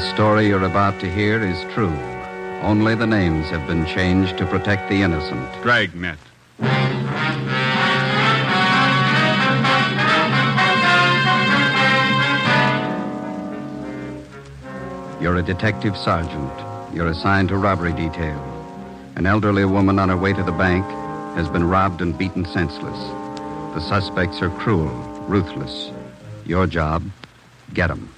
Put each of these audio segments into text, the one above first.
story you're about to hear is true. Only the names have been changed to protect the innocent. Dragnet. You're a detective sergeant. You're assigned to robbery detail. An elderly woman on her way to the bank has been robbed and beaten senseless. The suspects are cruel, ruthless. Your job, get them.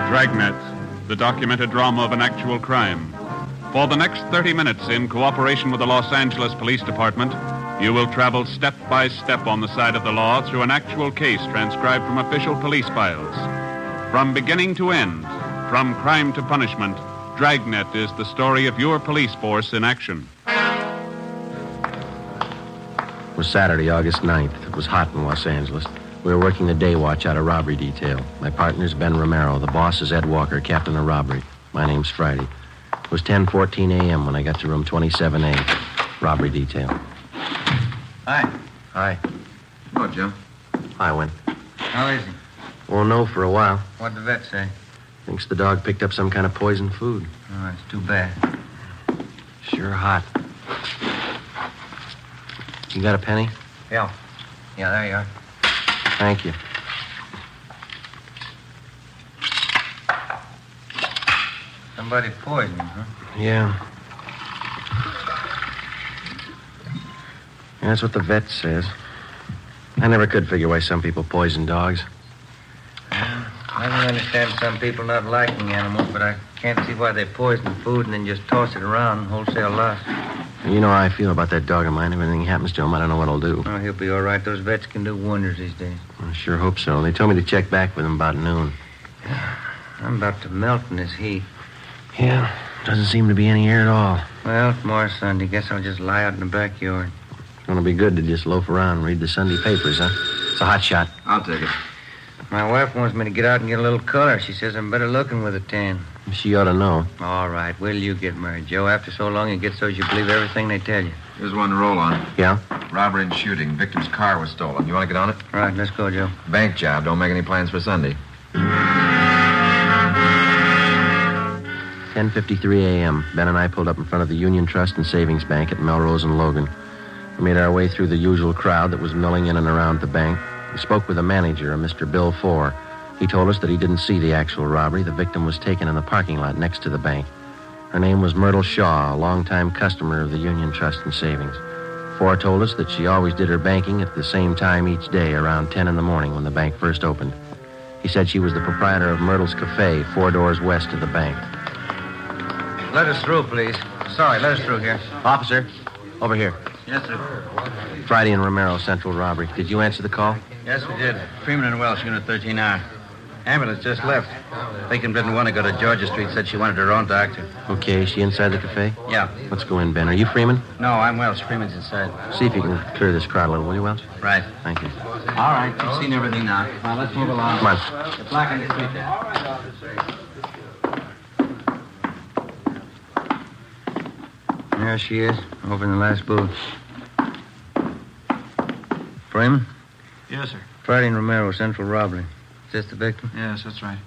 Dragnet, the documented drama of an actual crime. For the next 30 minutes, in cooperation with the Los Angeles Police Department, you will travel step by step on the side of the law through an actual case transcribed from official police files. From beginning to end, from crime to punishment, Dragnet is the story of your police force in action. It was Saturday, August 9th. It was hot in Los Angeles. We were working the day watch out of robbery detail. My partner's Ben Romero. The boss is Ed Walker, captain of robbery. My name's Friday. It was 10:14 a.m. when I got to room 27A, robbery detail. Hi. Hi. Hello, Jim. Hi, Win. How is he? Won't know for a while. What'd the vet say? Thinks the dog picked up some kind of poisoned food. Oh, that's too bad. Sure hot. You got a penny? Yeah, there you are. Thank you. Somebody poisoned him, huh? Yeah. That's what the vet says. I never could figure why some people poison dogs. I can understand some people not liking animals, but I can't see why they poison food and then just toss it around wholesale loss. You know how I feel about that dog of mine. If anything happens to him, I don't know what I'll do. Oh, he'll be all right. Those vets can do wonders these days. I sure hope so. They told me to check back with him about noon. I'm about to melt in this heat. Yeah, doesn't seem to be any air at all. Well, tomorrow's Sunday. Guess I'll just lie out in the backyard. It's going to be good to just loaf around and read the Sunday papers, huh? It's a hot shot. I'll take it. My wife wants me to get out and get a little color. She says I'm better looking with a tan. She ought to know. All right. Will you get married, Joe? After so long, it gets so you believe everything they tell you. Here's one to roll on. Yeah? Robbery and shooting. Victim's car was stolen. You want to get on it? All right, let's go, Joe. Bank job. Don't make any plans for Sunday. 10:53 a.m. Ben and I pulled up in front of the Union Trust and Savings Bank at Melrose and Logan. We made our way through the usual crowd that was milling in and around the bank. We spoke with the manager, a Mr. Bill Fore. He told us that he didn't see the actual robbery. The victim was taken in the parking lot next to the bank. Her name was Myrtle Shaw, a longtime customer of the Union Trust and Savings. Fore told us that she always did her banking at the same time each day, around 10 in the morning when the bank first opened. He said she was the proprietor of Myrtle's Cafe, 4 doors west of the bank. Let us through, please. Sorry, let us through here. Officer, over here. Yes, sir. Friday and Romero, Central Robbery. Did you answer the call? Yes, we did. Freeman and Welsh, Unit 13R. Ambulance just left. Victim didn't want to go to Georgia Street. Said she wanted her own doctor. Okay, is she inside the cafe? Yeah. Let's go in, Ben. Are you Freeman? No, I'm Welsh. Freeman's inside. See if you can clear this crowd a little, will you, Welch? Right. Thank you. All right. You've seen everything now. Now, let's move along. Come on. The block on the street there. There she is, over in the last booth. Freeman? Yes, sir. Friday and Romero, Central Robbery. Is this the victim? Yes, that's right.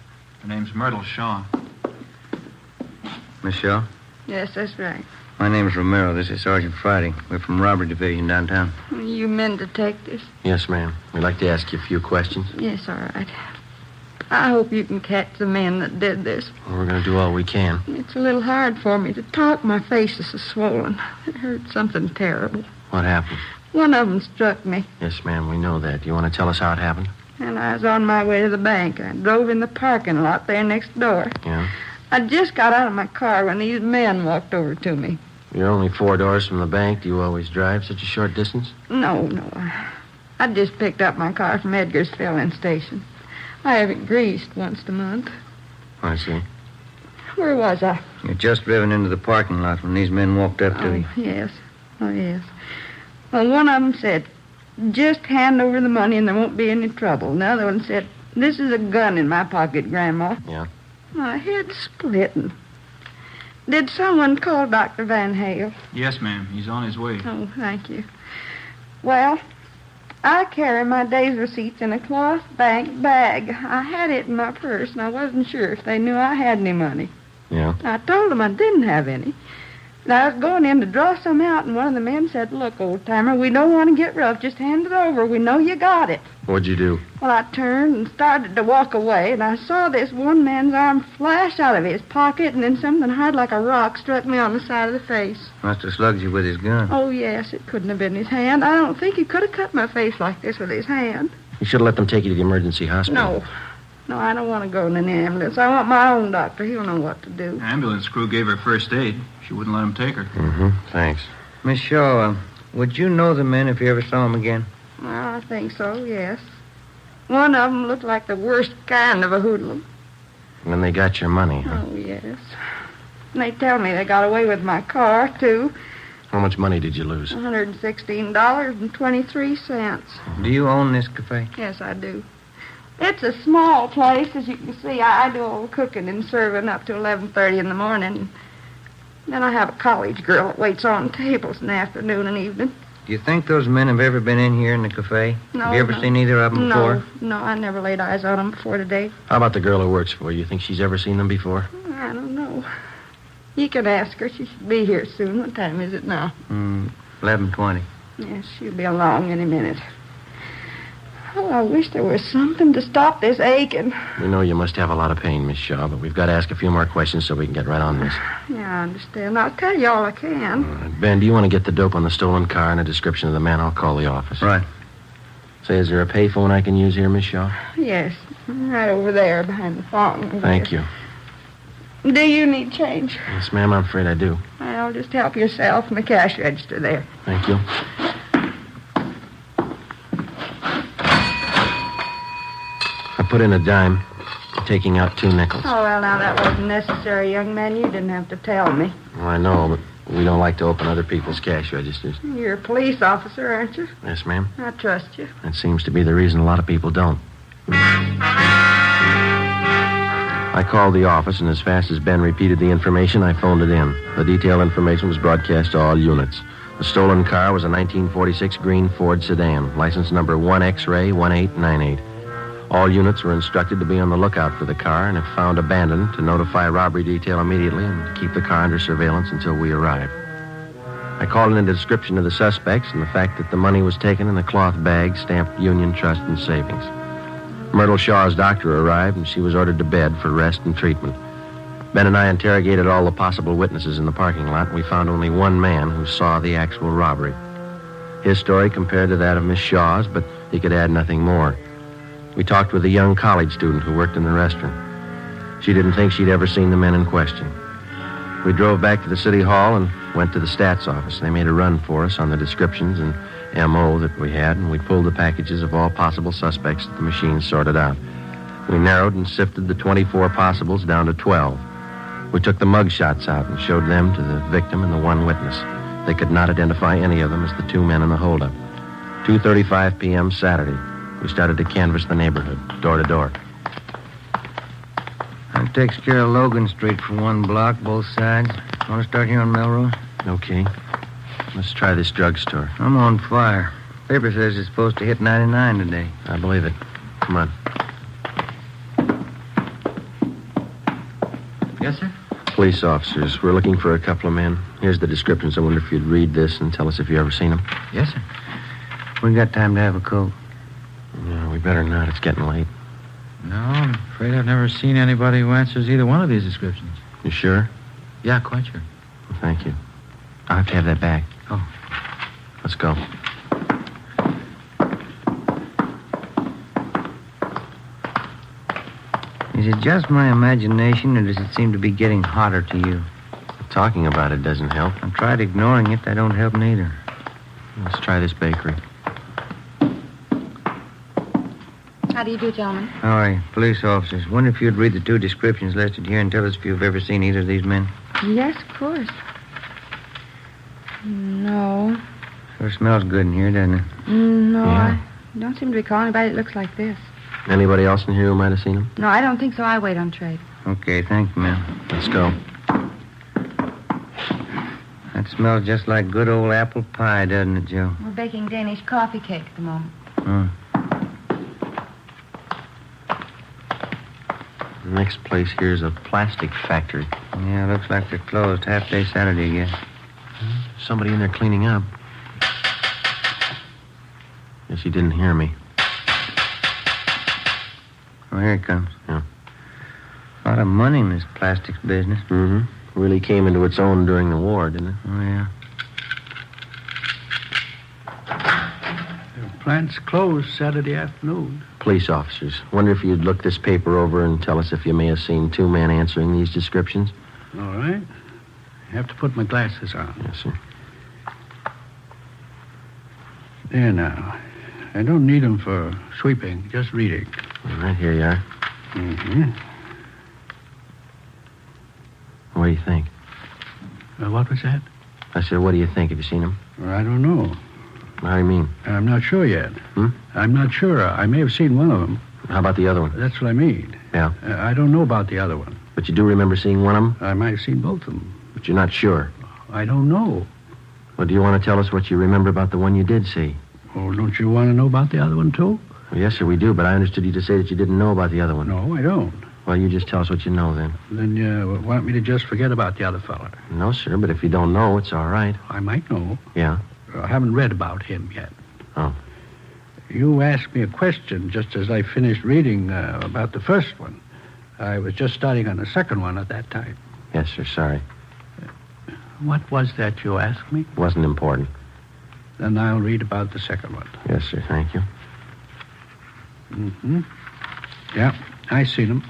Her name's Myrtle Shaw. Miss Shaw? Yes, that's right. My name's Romero. This is Sergeant Friday. We're from Robbery Division downtown. You men detectives? Yes, ma'am. We'd like to ask you a few questions. Yes, all right. I hope you can catch the men that did this. Well, we're going to do all we can. It's a little hard for me to talk. My face is so swollen. It hurt something terrible. What happened? One of them struck me, Yes, ma'am, we know that. Do you want to tell us how it happened? and I was on my way to the bank. I drove in the parking lot there next door. Yeah? I just got out of my car when these men walked over to me. You're only 4 doors from the bank. Do you always drive such a short distance? No. I just picked up my car from Edgar's filling station. I have it greased once a month. I see. Where was I? You'd just driven into the parking lot when these men walked up to you. Yes. Oh, yes. Well, one of them said, just hand over the money and there won't be any trouble. And the other one said, this is a gun in my pocket, Grandma. Yeah? My head's splitting. Did someone call Dr. Van Hale? Yes, ma'am. He's on his way. Oh, thank you. Well, I carry my day's receipts in a cloth bank bag. I had it in my purse, and I wasn't sure if they knew I had any money. Yeah? I told them I didn't have any. And I was going in to draw some out, and one of the men said, "Look, old-timer, we don't want to get rough. Just hand it over. We know you got it." What'd you do? Well, I turned and started to walk away, and I saw this one man's arm flash out of his pocket, and then something hard like a rock struck me on the side of the face. Must have slugged you with his gun. Oh, yes, it couldn't have been his hand. I don't think he could have cut my face like this with his hand. You should have let them take you to the emergency hospital. No, I don't want to go in an ambulance. I want my own doctor. He'll know what to do. Ambulance crew gave her first aid. She wouldn't let him take her. Mm-hmm. Thanks. Miss Shaw, would you know the men if you ever saw them again? Well, I think so, yes. One of them looked like the worst kind of a hoodlum. When they got your money, huh? Oh, yes. And they tell me they got away with my car, too. How much money did you lose? $116.23. Do you own this cafe? Yes, I do. It's a small place, as you can see. I do all the cooking and serving up to 11:30 in the morning. Then I have a college girl that waits on tables in the afternoon and evening. Do you think those men have ever been in here in the cafe? No. Have you ever seen either of them before? No, I never laid eyes on them before today. How about the girl who works for you? You think she's ever seen them before? I don't know. You can ask her. She should be here soon. What time is it now? 11:20. Yes, she'll be along any minute. Oh, I wish there was something to stop this aching. We know you must have a lot of pain, Miss Shaw, but we've got to ask a few more questions so we can get right on this. Yeah, I understand. I'll tell you all I can. All right. Ben, do you want to get the dope on the stolen car and a description of the man? I'll call the office. Right. Say, is there a payphone I can use here, Miss Shaw? Yes, right over there behind the fountain. Thank you. Do you need change? Yes, ma'am, I'm afraid I do. Well, just help yourself in the cash register there. Thank you. I put in a dime, taking out 2 nickels. Oh, well, now that wasn't necessary, young man. You didn't have to tell me. Well, I know, but we don't like to open other people's cash registers. You're a police officer, aren't you? Yes, ma'am. I trust you. That seems to be the reason a lot of people don't. I called the office, and as fast as Ben repeated the information, I phoned it in. The detailed information was broadcast to all units. The stolen car was a 1946 green Ford sedan, license number 1X-Ray 1898. All units were instructed to be on the lookout for the car, and if found abandoned, to notify robbery detail immediately and keep the car under surveillance until we arrived. I called in a description of the suspects and the fact that the money was taken in a cloth bag stamped Union Trust and Savings. Myrtle Shaw's doctor arrived, and she was ordered to bed for rest and treatment. Ben and I interrogated all the possible witnesses in the parking lot, and we found only one man who saw the actual robbery. His story compared to that of Miss Shaw's, but he could add nothing more. We talked with a young college student who worked in the restaurant. She didn't think she'd ever seen the men in question. We drove back to the city hall and went to the stats office. They made a run for us on the descriptions and M.O. that we had, and we pulled the packages of all possible suspects that the machine sorted out. We narrowed and sifted the 24 possibles down to 12. We took the mug shots out and showed them to the victim and the one witness. They could not identify any of them as the 2 men in the holdup. 2:35 p.m. Saturday. We started to canvass the neighborhood, door to door. That takes care of Logan Street for 1 block, both sides. Want to start here on Melrose? Okay. Let's try this drugstore. I'm on fire. Paper says it's supposed to hit 99 today. I believe it. Come on. Yes, sir? Police officers. We're looking for a couple of men. Here's the descriptions. I wonder if you'd read this and tell us if you ever seen them. Yes, sir. We got time to have a coat. No, we better not. It's getting late. No, I'm afraid I've never seen anybody who answers either one of these descriptions. You sure? Yeah, quite sure. Well, thank you. I'll have to have that back. Oh. Let's go. Is it just my imagination, or does it seem to be getting hotter to you? Talking about it doesn't help. I tried ignoring it. That don't help neither. Let's try this bakery. How do you do, gentlemen? How are you? Police officers. Wonder if you'd read the 2 descriptions listed here and tell us if you've ever seen either of these men. Yes, of course. No. Sure smells good in here, doesn't it? No, Yeah. I don't seem to recall anybody that looks like this. Anybody else in here who might have seen him? No, I don't think so. I wait on trade. Okay, thank you, ma'am. Let's go. That smells just like good old apple pie, doesn't it, Joe? We're baking Danish coffee cake at the moment. The next place here's a plastic factory. Yeah, looks like they're closed half-day Saturday again. Somebody in there cleaning up. Guess he didn't hear me. Oh, here it comes. Yeah. A lot of money in this plastics business. Mm-hmm. Really came into its own during the war, didn't it? Oh, yeah. The plant's closed Saturday afternoon. Police officers. Wonder if you'd look this paper over and tell us if you may have seen two men answering these descriptions. All right. I have to put my glasses on. Yes, sir. There now. I don't need them for sweeping, just reading. All right, here you are. Mm-hmm. What do you think? What was that? I said, what do you think? Have you seen him? Well, I don't know. How do you mean? I'm not sure yet. Hmm? I'm not sure. I may have seen one of them. How about the other one? That's what I mean. Yeah. I don't know about the other one. But you do remember seeing one of them? I might have seen both of them. But you're not sure. I don't know. Well, do you want to tell us what you remember about the one you did see? Oh, don't you want to know about the other one, too? Well, yes, sir, we do, but I understood you to say that you didn't know about the other one. No, I don't. Well, you just tell us what you know, then. Then you want me to just forget about the other fella? No, sir, but if you don't know, it's all right. I might know. Yeah? I haven't read about him yet. Oh. You asked me a question just as I finished reading about the first one. I was just starting on the second one at that time. Yes, sir, sorry. What was that you asked me? Wasn't important. Then I'll read about the second one. Yes, sir, thank you. Mm-hmm. Yeah, I seen them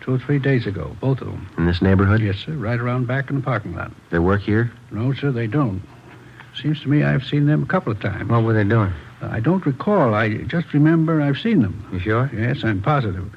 2 or 3 days ago, both of them. In this neighborhood? Yes, sir, right around back in the parking lot. They work here? No, sir, they don't. Seems to me I've seen them a couple of times. What were they doing? I don't recall. I just remember I've seen them. You sure? Yes, I'm positive.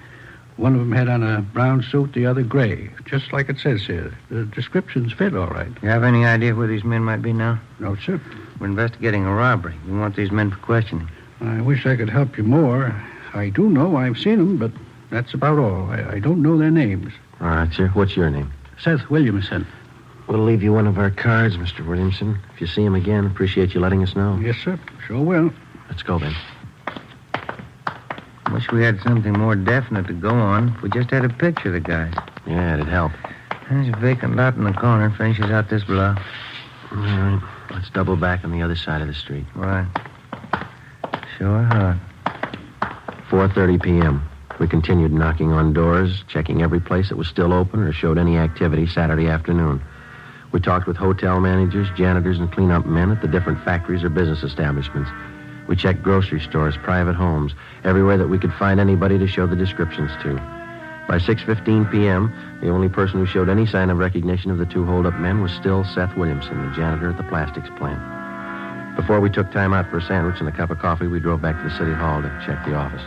One of them had on a brown suit, the other gray, just like it says here. The descriptions fit all right. You have any idea where these men might be now? No, sir. We're investigating a robbery. We want these men for questioning. I wish I could help you more. I do know I've seen them, but that's about all. I don't know their names. All right, sir. What's your name? Seth Williamson. We'll leave you one of our cards, Mr. Williamson. If you see him again, appreciate you letting us know. Yes, sir. Sure will. Let's go, then. Wish we had something more definite to go on. If we just had a picture of the guy. Yeah, it'd help. There's a vacant lot in the corner. Finishes out this block. All right. Let's double back on the other side of the street. Right. Sure hot. 4:30 p.m. We continued knocking on doors, checking every place that was still open or showed any activity Saturday afternoon. We talked with hotel managers, janitors, and cleanup men at the different factories or business establishments. We checked grocery stores, private homes, everywhere that we could find anybody to show the descriptions to. By 6:15 p.m., the only person who showed any sign of recognition of the two hold-up men was still Seth Williamson, the janitor at the plastics plant. Before we took time out for a sandwich and a cup of coffee, we drove back to the city hall to check the office.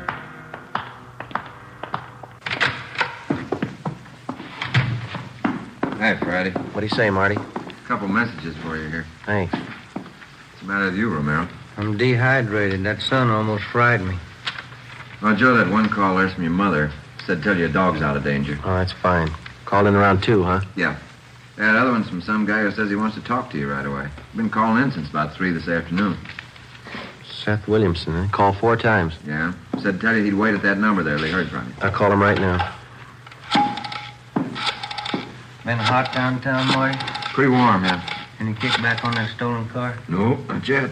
Hi, Friday. What do you say, Marty? A couple messages for you here. Thanks. What's the matter with you, Romero? I'm dehydrated. That sun almost fried me. Well, Joe, that one call there's from your mother. Said tell you your dog's out of danger. Oh, that's fine. Called in around 2, huh? Yeah. That other one's from some guy who says he wants to talk to you right away. Been calling in since about 3 this afternoon. Seth Williamson, eh? Called 4 times. Yeah. Said tell you he'd wait at that number there till he heard from you. I'll call him right now. Been hot downtown, Marty? Pretty warm, yeah. Any kickback on that stolen car? No, not yet.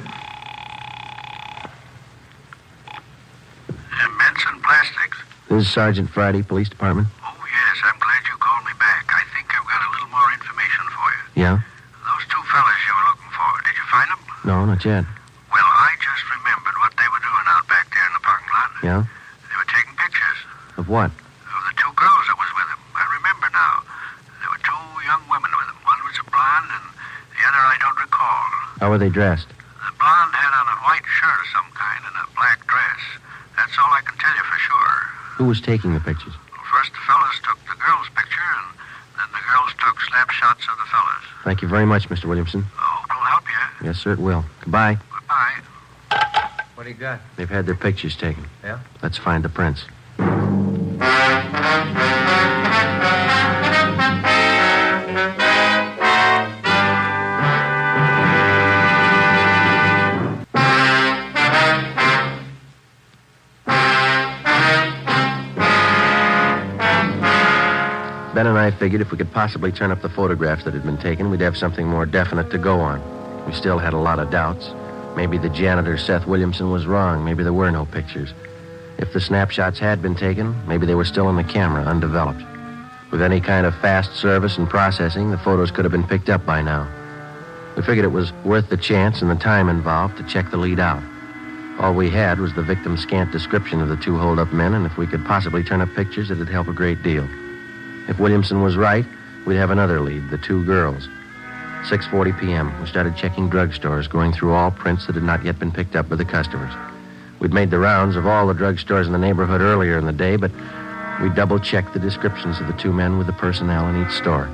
Benson Plastics. This is Sergeant Friday, Police Department. Oh, yes, I'm glad you called me back. I think I've got a little more information for you. Yeah? Those 2 fellas you were looking for, did you find them? No, not yet. Well, I just remembered what they were doing out back there in the parking lot. Yeah? They were taking pictures Of what? of the 2 girls that was with them. I remember now. There were 2 young women with them. One was a blonde and the other I don't recall. How were they dressed? The blonde had on a white shirt of some kind and a black dress. That's all I can tell you for sure. Who was taking the pictures? First the fellas took the girls' picture, and then the girls took snapshots of the fellas. Thank you very much, Mr. Williamson. Oh, it'll help you. Yes, sir, it will. Goodbye. Goodbye. What do you got? They've had their pictures taken. Yeah? Let's find the prints. Ben and I figured if we could possibly turn up the photographs that had been taken, we'd have something more definite to go on. We still had a lot of doubts. Maybe the janitor, Seth Williamson, was wrong. Maybe there were no pictures. If the snapshots had been taken, maybe they were still in the camera, undeveloped. With any kind of fast service and processing, the photos could have been picked up by now. We figured it was worth the chance and the time involved to check the lead out. All we had was the victim's scant description of the two hold-up men, and if we could possibly turn up pictures, it'd help a great deal. If Williamson was right, we'd have another lead, the two girls. 6:40 p.m., we started checking drugstores, going through all prints that had not yet been picked up by the customers. We'd made the rounds of all the drugstores in the neighborhood earlier in the day, but we double-checked the descriptions of the two men with the personnel in each store.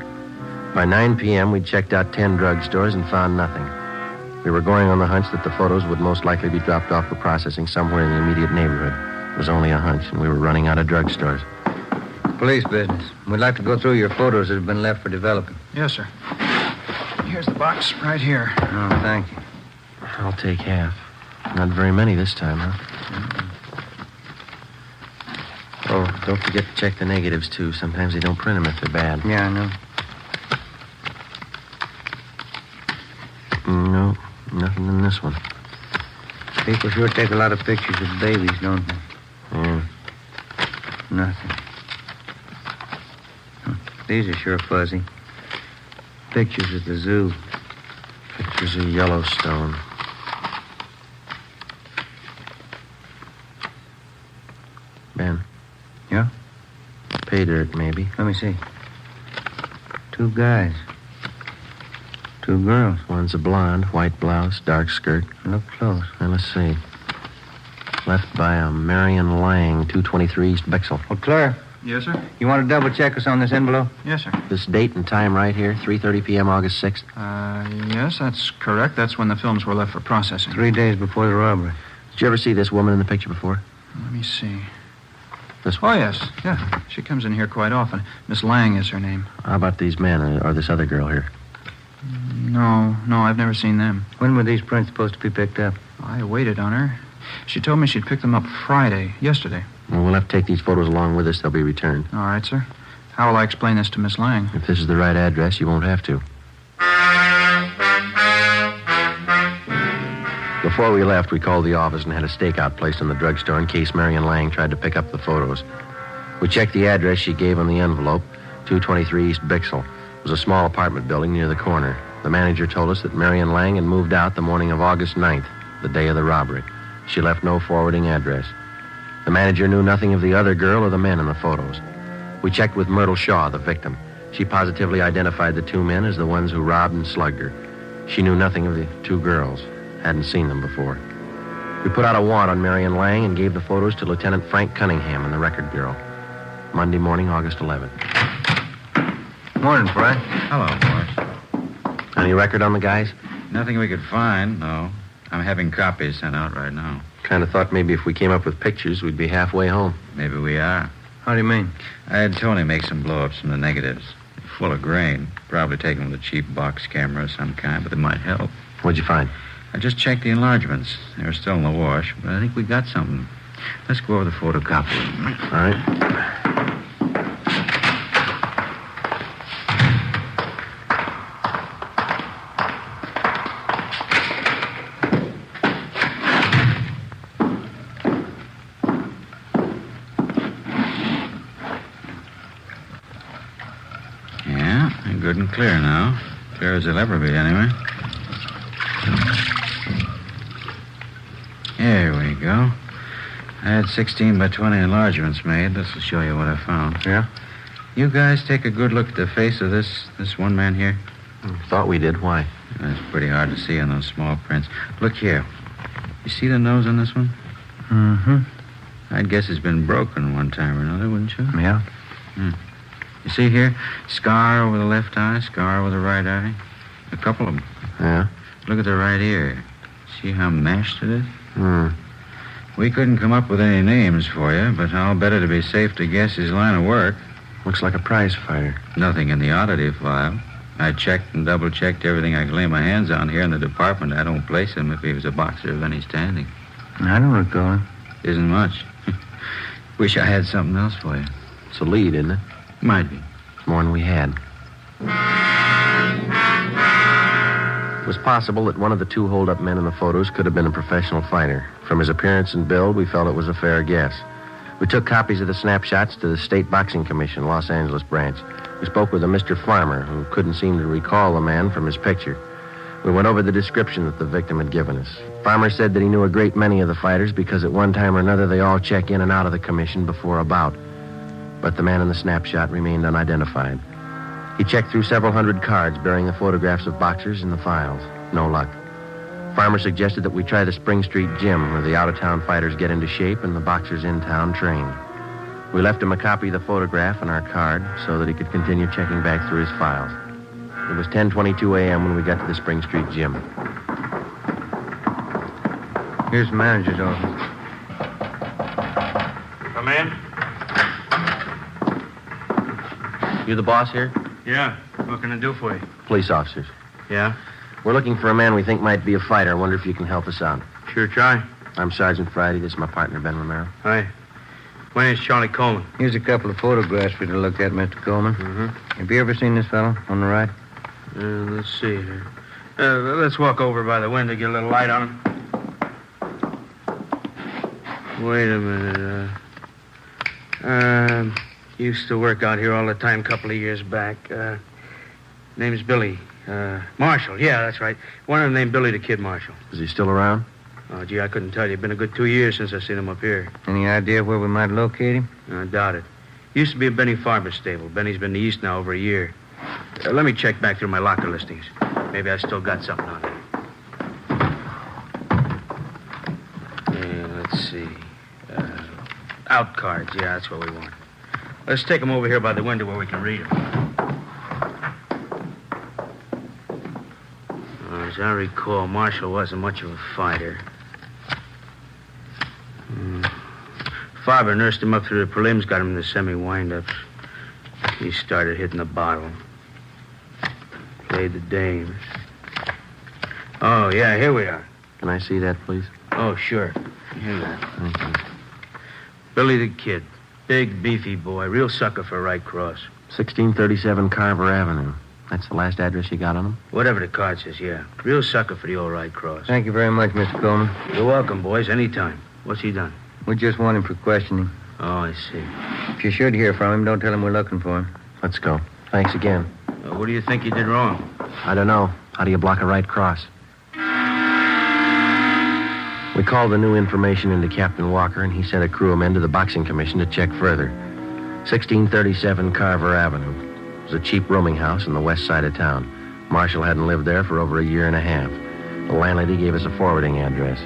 By 9 p.m., we'd checked out 10 drugstores and found nothing. We were going on the hunch that the photos would most likely be dropped off for processing somewhere in the immediate neighborhood. It was only a hunch, and we were running out of drugstores. Police business. We'd like to go through your photos that have been left for developing. Yes, sir. Here's the box right here. Oh, thank you. I'll take half. Not very many this time, huh? Oh, don't forget to check the negatives, too. Sometimes they don't print them if they're bad. Yeah, I know. No, nothing in this one. People sure take a lot of pictures of babies, don't they? Yeah. Nothing. These are sure fuzzy. Pictures at the zoo. Pictures of Yellowstone. Ben. Yeah? Pay dirt, maybe. Let me see. Two guys. Two girls. One's a blonde, white blouse, dark skirt. Look close. Now, let's see. Left by a Marion Lang, 223 East Bexel. Well, Claire. Yes, sir? You want to double-check us on this envelope? Yes, sir. This date and time right here, 3:30 p.m., August 6th. Yes, that's correct. That's when the films were left for processing. 3 days before the robbery. Did you ever see this woman in the picture before? Let me see. This one? Oh, yes. Yeah. She comes in here quite often. Miss Lang is her name. How about these men or this other girl here? No, I've never seen them. When were these prints supposed to be picked up? I waited on her. She told me she'd pick them up yesterday. Well, we'll have to take these photos along with us. They'll be returned. All right, sir. How will I explain this to Miss Lang? If this is the right address, you won't have to. Before we left, we called the office and had a stakeout placed in the drugstore in case Marion Lang tried to pick up the photos. We checked the address she gave on the envelope, 223 East Bixel. It was a small apartment building near the corner. The manager told us that Marion Lang had moved out the morning of August 9th, the day of the robbery. She left no forwarding address. The manager knew nothing of the other girl or the men in the photos. We checked with Myrtle Shaw, the victim. She positively identified the two men as the ones who robbed and slugged her. She knew nothing of the two girls. Hadn't seen them before. We put out a warrant on Marion Lang and gave the photos to Lieutenant Frank Cunningham in the Record Bureau. Monday morning, August 11th. Morning, Fry. Hello, boss. Any record on the guys? Nothing we could find, no. I'm having copies sent out right now. Kind of thought maybe if we came up with pictures, we'd be halfway home. Maybe we are. How do you mean? I had Tony make some blow-ups from the negatives. They're full of grain. Probably taken with a cheap box camera of some kind, but they might help. What'd you find? I just checked the enlargements. They were still in the wash, but I think we got something. Let's go over the photocopy. All right. Yeah, they're good and clear now. Clear as they'll ever be, anyway. There we go. I had 16 by 20 enlargements made. This will show you what I found. Yeah? You guys take a good look at the face of this one man here. Thought we did. Why? It's pretty hard to see on those small prints. Look here. You see the nose on this one? Mm-hmm. I'd guess it's been broken one time or another, wouldn't you? Yeah. You see here? Scar over the left eye, scar over the right eye. A couple of them. Yeah? Look at the right ear. See how mashed it is? Hmm. We couldn't come up with any names for you, but I'll bet it'd be safe to guess his line of work. Looks like a prize fighter. Nothing in the oddity file. I checked and double-checked everything I could lay my hands on here in the department. I don't place him if he was a boxer of any standing. I don't recall him. Isn't much. Wish I had something else for you. It's a lead, isn't it? Might be. More than we had. It was possible that one of the two hold-up men in the photos could have been a professional fighter. From his appearance and build, we felt it was a fair guess. We took copies of the snapshots to the State Boxing Commission, Los Angeles branch. We spoke with a Mr. Farmer, who couldn't seem to recall the man from his picture. We went over the description that the victim had given us. Farmer said that he knew a great many of the fighters because at one time or another they all check in and out of the commission before a bout. But the man in the snapshot remained unidentified. He checked through several hundred cards bearing the photographs of boxers in the files. No luck. Farmer suggested that we try the Spring Street gym where the out-of-town fighters get into shape and the boxers in town train. We left him a copy of the photograph and our card so that he could continue checking back through his files. It was 10:22 a.m. when we got to the Spring Street gym. Here's the manager's office. Come in. You the boss here? Yeah. What can I do for you? Police officers. Yeah? We're looking for a man we think might be a fighter. I wonder if you can help us out. Sure try. I'm Sergeant Friday. This is my partner, Ben Romero. Hi. My name's Charlie Coleman. Here's a couple of photographs for you to look at, Mr. Coleman. Mm-hmm. Have you ever seen this fellow on the right? Let's see here. Let's walk over by the window, get a little light on him. Wait a minute. Used to work out here all the time a couple of years back. Name's Billy. Marshall. Yeah, that's right. One of them named Billy the Kid Marshall. Is he still around? Oh, gee, I couldn't tell you. Been a good 2 years since I seen him up here. Any idea where we might locate him? I doubt it. Used to be a Benny Farber stable. Benny's been in the East now over a year. Let me check back through my locker listings. Maybe I still got something on it. Yeah, let's see. Out cards. Yeah, that's what we want. Let's take them over here by the window where we can read them. As I recall, Marshall wasn't much of a fighter. Farber nursed him up through the prelims, got him in the semi-windups. He started hitting the bottle. Played the dames. Oh, yeah, here we are. Can I see that, please? Oh, sure. Here you are. Thank you. Billy the Kid. Big, beefy boy. Real sucker for right cross. 1637 Carver Avenue. That's the last address you got on him? Whatever the card says, yeah. Real sucker for the old right cross. Thank you very much, Mr. Coleman. You're welcome, boys. Anytime. What's he done? We just want him for questioning. Oh, I see. If you should hear from him, don't tell him we're looking for him. Let's go. Thanks again. What do you think you did wrong? I don't know. How do you block a right cross? We called the new information into Captain Walker, and he sent a crew of men to the Boxing Commission to check further. 1637 Carver Avenue. It was a cheap rooming house on the west side of town. Marshall hadn't lived there for over a year and a half. The landlady gave us a forwarding address.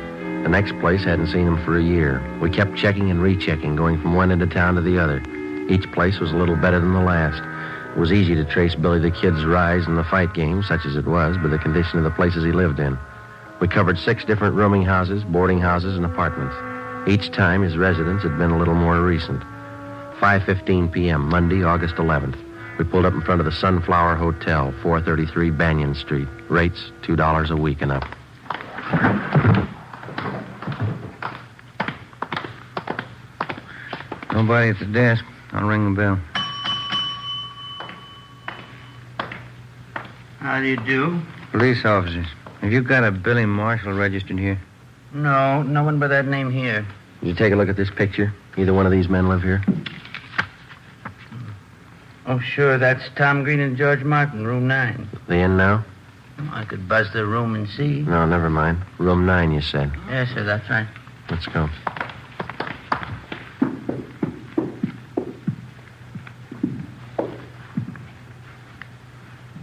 The next place hadn't seen him for a year. We kept checking and rechecking, going from one end of town to the other. Each place was a little better than the last. It was easy to trace Billy the Kid's rise in the fight game, such as it was, by the condition of the places he lived in. We covered 6 different rooming houses, boarding houses, and apartments. Each time, his residence had been a little more recent. 5:15 p.m., Monday, August 11th. We pulled up in front of the Sunflower Hotel, 433 Banyan Street. Rates, $2 a week and up. Nobody at the desk. I'll ring the bell. How do you do? Police officers. Have you got a Billy Marshall registered here? No, no one by that name here. Did you take a look at this picture? Either one of these men live here? Oh, sure, that's Tom Green and George Martin, room 9. They in now? I could buzz their room and see. No, never mind. Room 9, you said. Yes, sir, that's right. Let's go.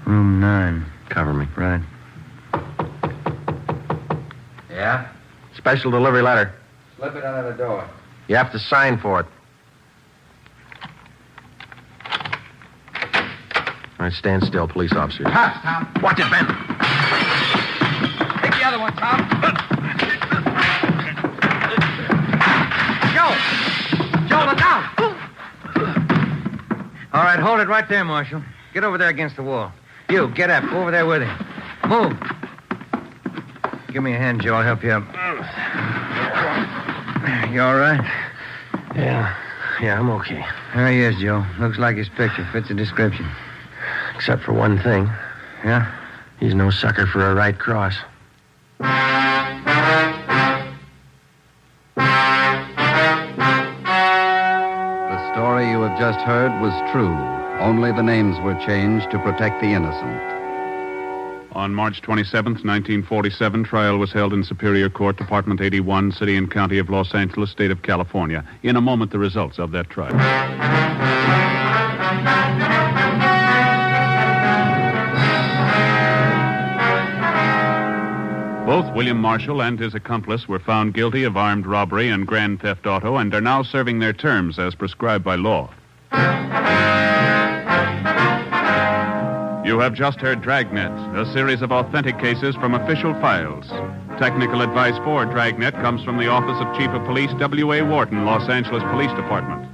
Room 9. Cover me. Right. Yeah? Special delivery letter. Slip it under the door. You have to sign for it. All right, stand still, police officers. Pass, Tom. Watch it, Ben. Take the other one, Tom. Joe, look out. All right, hold it right there, Marshal. Get over there against the wall. You, get up. Go over there with him. Move. Give me a hand, Joe. I'll help you up. You all right? Yeah. Yeah, I'm okay. There he is, Joe. Looks like his picture fits the description. Except for one thing. Yeah? He's no sucker for a right cross. The story you have just heard was true. Only the names were changed to protect the innocent. On March 27th, 1947, trial was held in Superior Court, Department 81, City and County of Los Angeles, State of California. In a moment, the results of that trial. Both William Marshall and his accomplice were found guilty of armed robbery and grand theft auto and are now serving their terms as prescribed by law. You have just heard Dragnet, a series of authentic cases from official files. Technical advice for Dragnet comes from the Office of Chief of Police W.A. Wharton, Los Angeles Police Department.